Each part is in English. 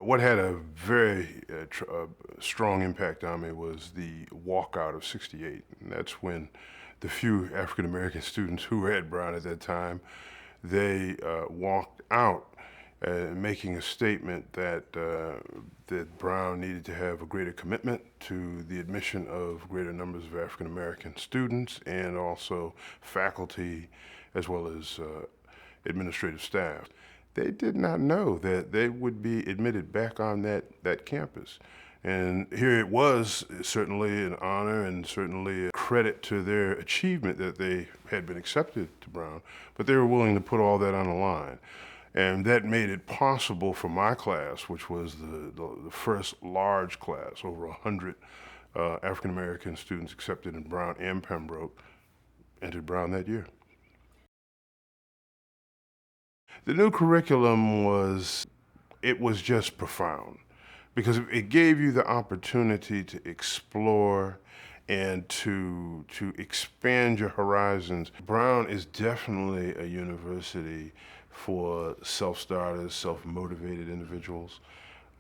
What had a very strong impact on me was the walkout of '68. And that's when the few African American students who were at Brown at that time, they walked out making a statement that Brown needed to have a greater commitment to the admission of greater numbers of African American students and also faculty as well as administrative staff. They did not know that they would be admitted back on that campus. And here it was, certainly an honor and certainly a credit to their achievement that they had been accepted to Brown, but they were willing to put all that on the line. And that made it possible for my class, which was the first large class, over 100 African American students accepted in Brown and Pembroke, entered Brown that year. The new curriculum was just profound because it gave you the opportunity to explore and to expand your horizons. Brown is definitely a university for self-starters, self-motivated individuals.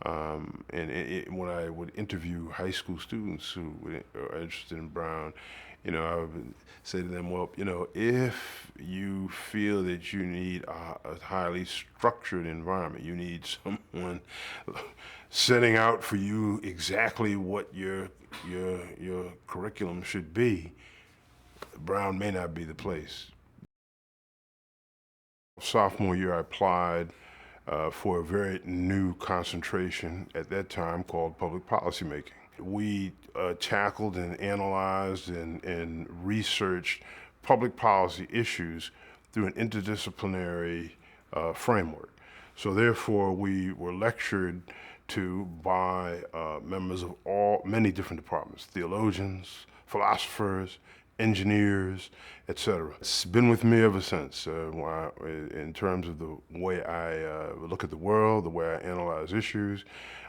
When I would interview high school students who are interested in Brown, I would say to them, well, if you feel that you need a highly structured environment, you need someone setting out for you exactly what your curriculum should be, Brown may not be the place. Sophomore year, I applied for a very new concentration at that time called public policy making. We tackled and analyzed and researched public policy issues through an interdisciplinary framework. So therefore, we were lectured to by members of many different departments, theologians, philosophers, engineers, etc. It's been with me ever since in terms of the way I look at the world, the way I analyze issues.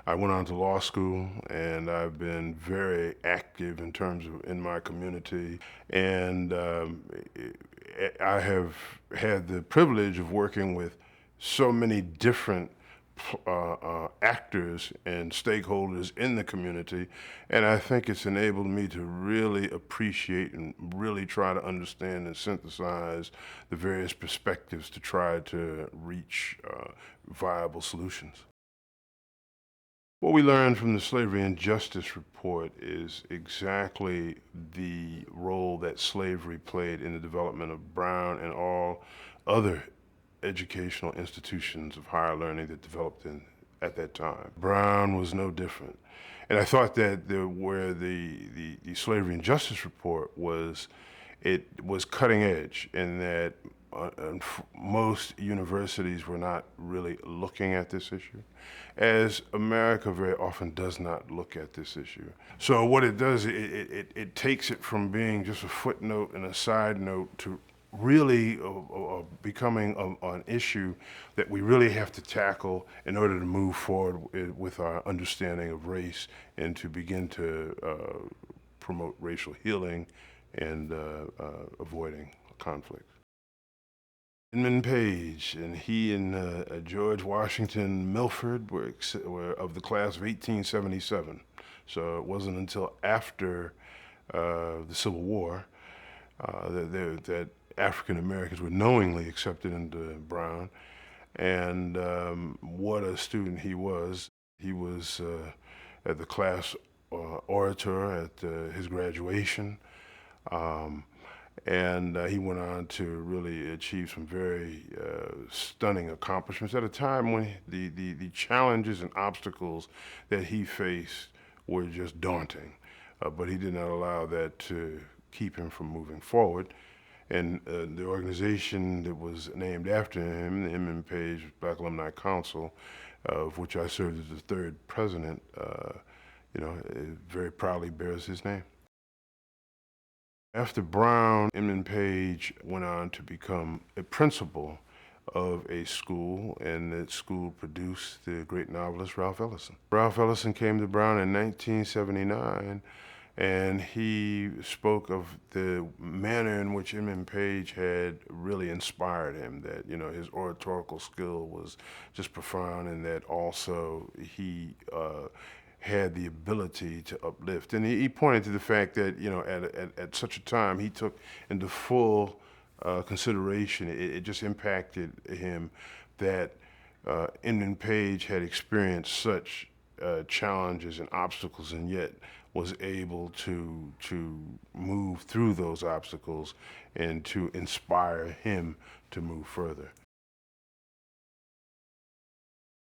I went on to law school and I've been very active in terms of in my community, and I have had the privilege of working with so many different actors and stakeholders in the community, and I think it's enabled me to really appreciate and really try to understand and synthesize the various perspectives to try to reach viable solutions. What we learned from the Slavery and Justice Report is exactly the role that slavery played in the development of Brown and all other educational institutions of higher learning that developed at that time. Brown was no different. And I thought that where the Slavery and Justice Report was, it was cutting edge in that most universities were not really looking at this issue, as America very often does not look at this issue. So what it does, it takes it from being just a footnote and a side note to really becoming an issue that we really have to tackle in order to move forward with our understanding of race and to begin to promote racial healing and avoiding conflict. Inman Page, and he and George Washington Milford were of the class of 1877. So it wasn't until after the Civil War that African Americans were knowingly accepted into Brown. And what a student he was. He was at the class orator at his graduation. And he went on to really achieve some very stunning accomplishments at a time when the challenges and obstacles that he faced were just daunting. But he did not allow that to keep him from moving forward. And the organization that was named after him, the Inman Page Black Alumni Council, of which I served as the third president, it very proudly bears his name. After Brown, Inman Page went on to become a principal of a school, and that school produced the great novelist Ralph Ellison. Ralph Ellison came to Brown in 1979 and he spoke of the manner in which Inman Page had really inspired him, that, you know, his oratorical skill was just profound, and that also he had the ability to uplift. And he pointed to the fact that, you know, at such a time, he took into full consideration, it just impacted him that Inman Page had experienced such challenges and obstacles, and yet was able to move through those obstacles and to inspire him to move further.